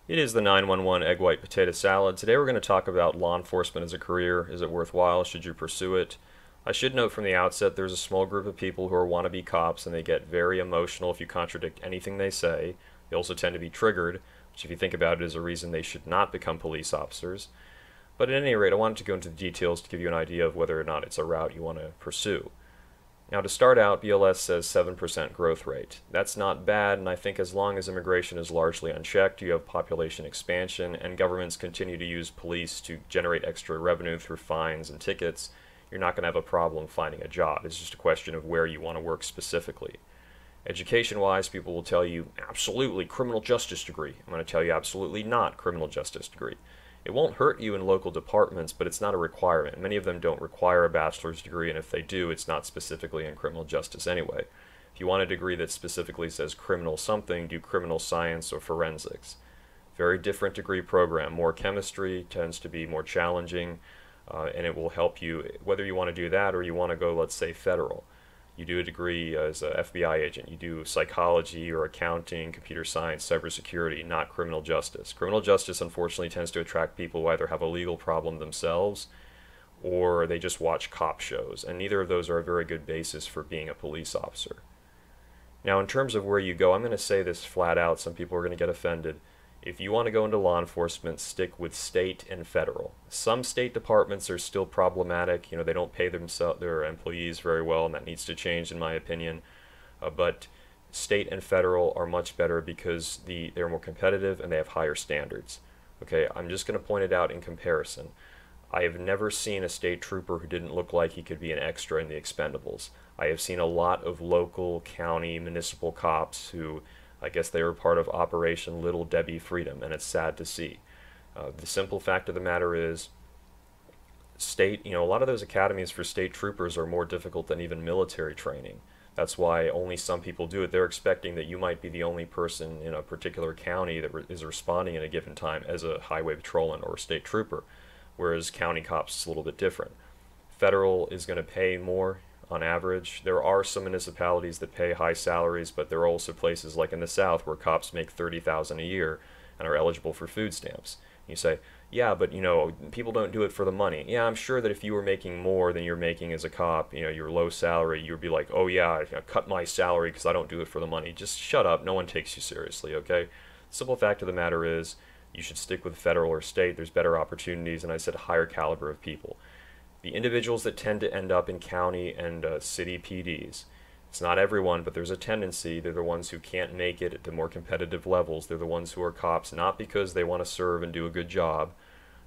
It is the 911 Egg White Potato Salad. Today we're going to talk about law enforcement as a career. Is it worthwhile? Should you pursue it? I should note from the outset there's a small group of people who are wannabe cops and they get very emotional if you contradict anything they say. They also tend to be triggered, which if you think about it is a reason they should not become police officers. But at any rate, I wanted to go into the details to give you an idea of whether or not it's a route you want to pursue. Now, to start out, BLS says 7% growth rate. That's not bad, and I think as long as immigration is largely unchecked, you have population expansion, and governments continue to use police to generate extra revenue through fines and tickets, you're not going to have a problem finding a job. It's just a question of where you want to work specifically. Education-wise, people will tell you, absolutely, criminal justice degree. I'm going to tell you, absolutely not, criminal justice degree. It won't hurt you in local departments, but it's not a requirement. Many of them don't require a bachelor's degree, and if they do, it's not specifically in criminal justice anyway. If you want a degree that specifically says criminal something, do criminal science or forensics. Very different degree program. More chemistry, tends to be more challenging, and it will help you, whether you want to do that or you want to go, let's say, federal. You do a degree as an FBI agent. You do psychology or accounting, computer science, cybersecurity, not criminal justice. Criminal justice, unfortunately, tends to attract people who either have a legal problem themselves or they just watch cop shows, and neither of those are a very good basis for being a police officer. Now, in terms of where you go, I'm going to say this flat out. Some people are going to get offended. If you want to go into law enforcement, stick with state and federal. Some state departments are still problematic. They don't pay their employees very well, and that needs to change, in my opinion. But state and federal are much better because they're more competitive and they have higher standards. Okay, I'm just going to point it out in comparison. I have never seen a state trooper who didn't look like he could be an extra in The Expendables. I have seen a lot of local, county, municipal cops who, I guess they were part of Operation Little Debbie Freedom, and it's sad to see. The simple fact of the matter is, a lot of those academies for state troopers are more difficult than even military training. That's why only some people do it. They're expecting that you might be the only person in a particular county that is responding at a given time as a highway patrolman or a state trooper, whereas county cops is a little bit different. Federal is going to pay more on average. There are some municipalities that pay high salaries, but there are also places like in the South where cops make $30,000 a year and are eligible for food stamps. You say, yeah, but people don't do it for the money. Yeah, I'm sure that if you were making more than you're making as a cop, your low salary, you'd be like, oh yeah, cut my salary because I don't do it for the money. Just shut up. No one takes you seriously, okay? Simple fact of the matter is, you should stick with federal or state. There's better opportunities, and I said higher caliber of people. The individuals that tend to end up in county and city PDs, it's not everyone, but there's a tendency. They're the ones who can't make it at the more competitive levels. They're the ones who are cops not because they want to serve and do a good job,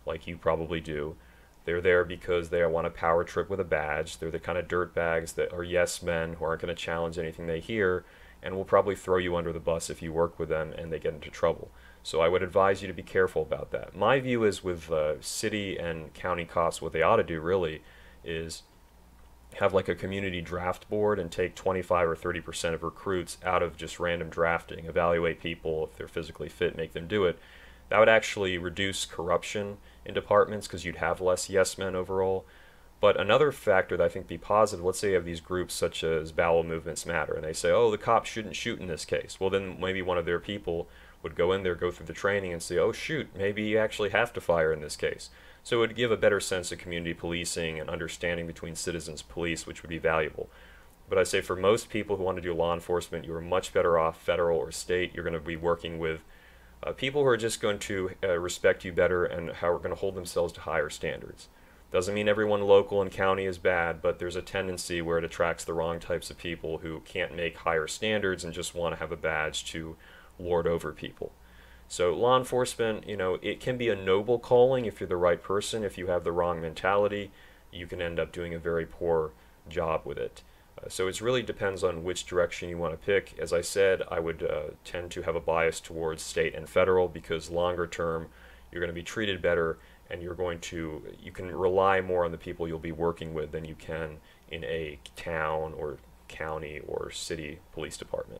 like you probably do. They're there because they want a power trip with a badge. They're the kind of dirtbags that are yes men who aren't going to challenge anything they hear and will probably throw you under the bus if you work with them and they get into trouble. So I would advise you to be careful about that. My view is with city and county cops, what they ought to do really is have like a community draft board and take 25 or 30% of recruits out of just random drafting, evaluate people, if they're physically fit, make them do it. That would actually reduce corruption in departments because you'd have less yes men overall. But another factor that I think be positive, let's say you have these groups such as Bowel Movements Matter, and they say, oh, the cops shouldn't shoot in this case. Well, then maybe one of their people would go in there, go through the training, and say, oh, shoot, maybe you actually have to fire in this case. So it would give a better sense of community policing and understanding between citizens and police, which would be valuable. But I say for most people who want to do law enforcement, you're much better off federal or state. You're going to be working with people who are just going to respect you better and how are going to hold themselves to higher standards. Doesn't mean everyone local and county is bad, but there's a tendency where it attracts the wrong types of people who can't make higher standards and just want to have a badge to lord over people. So law enforcement, it can be a noble calling if you're the right person. If you have the wrong mentality, you can end up doing a very poor job with it. So it really depends on which direction you want to pick. As I said, I would tend to have a bias towards state and federal because longer term, you're going to be treated better and you can rely more on the people you'll be working with than you can in a town or county or city police department.